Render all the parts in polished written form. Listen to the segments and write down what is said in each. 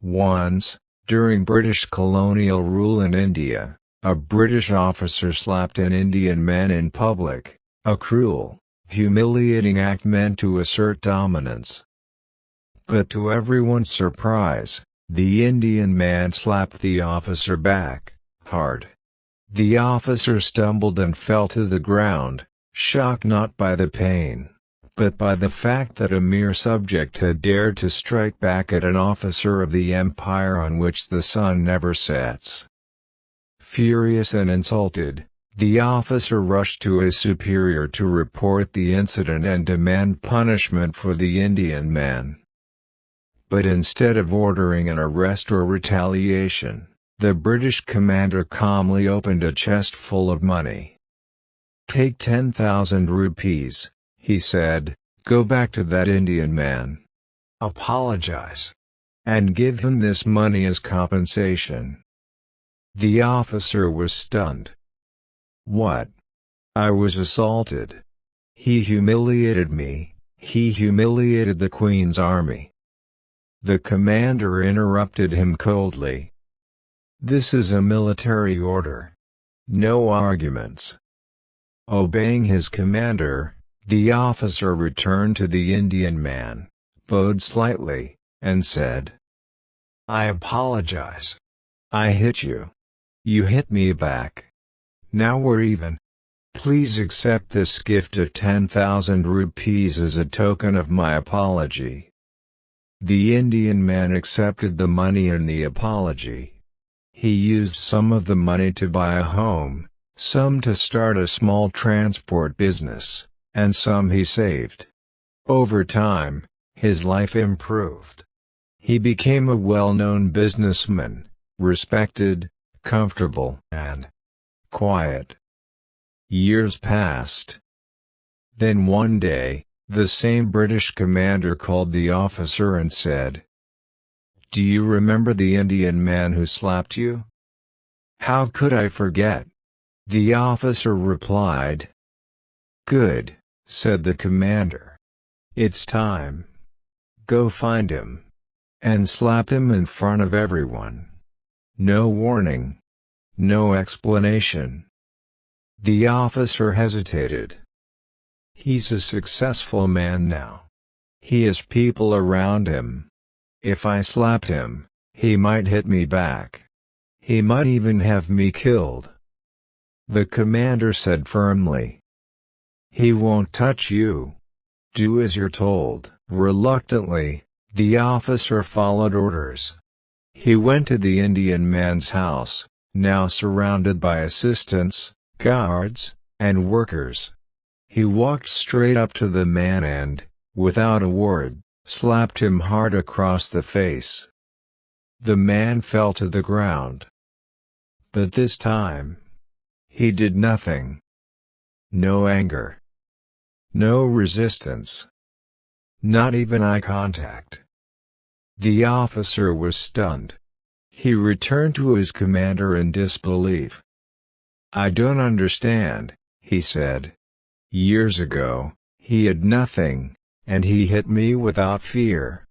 Once, during British colonial rule in India, a British officer slapped an Indian man in public, a cruel, humiliating act meant to assert dominance. But to everyone's surprise, the Indian man slapped the officer back, hard. The officer stumbled and fell to the ground, shocked not by the pain, but by the fact that a mere subject had dared to strike back at an officer of the empire on which the sun never sets. Furious and insulted, the officer rushed to his superior to report the incident and demand punishment for the Indian man. But instead of ordering an arrest or retaliation, the British commander calmly opened a chest full of money. "Take 10,000 rupees, he said, "go back to that Indian man. Apologize. And give him this money as compensation." The officer was stunned. "What? I was assaulted. He humiliated me, he humiliated the Queen's army." The commander interrupted him coldly. "This is a military order. No arguments." Obeying his commander, the officer returned to the Indian man, bowed slightly, and said, "I apologize. I hit you. You hit me back. Now we're even. Please accept this gift of 10,000 rupees as a token of my apology." The Indian man accepted the money and the apology. He used some of the money to buy a home, some to start a small transport business, and some he saved. Over time, his life improved. He became a well-known businessman, respected, comfortable, and quiet. Years passed. Then one day, the same British commander called the officer and said, "Do you remember the Indian man who slapped you?" "How could I forget?" the officer replied. "Good," said the commander. "It's time. Go find him. And slap him in front of everyone. No warning. No explanation." The officer hesitated. He's a successful man now. He has people around him. If I slapped him, he might hit me back. He might even have me killed. The commander said firmly, "He won't touch you. Do as you're told." Reluctantly, the officer followed orders. He went to the Indian man's house, now surrounded by assistants, guards, and workers. He walked straight up to the man and, without a word, slapped him hard across the face. The man fell to the ground. But this time, he did nothing. No anger. No resistance. Not even eye contact. The officer was stunned. He returned to his commander in disbelief. "I don't understand," he said. "Years ago, he had nothing, and he hit me without fear.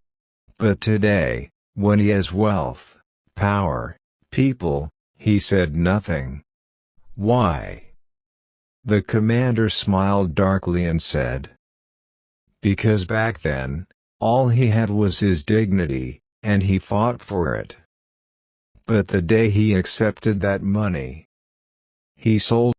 But today, when he has wealth, power, people, he said nothing. Why?" The commander smiled darkly and said, "Because back then, all he had was his dignity, and he fought for it. But the day he accepted that money, he sold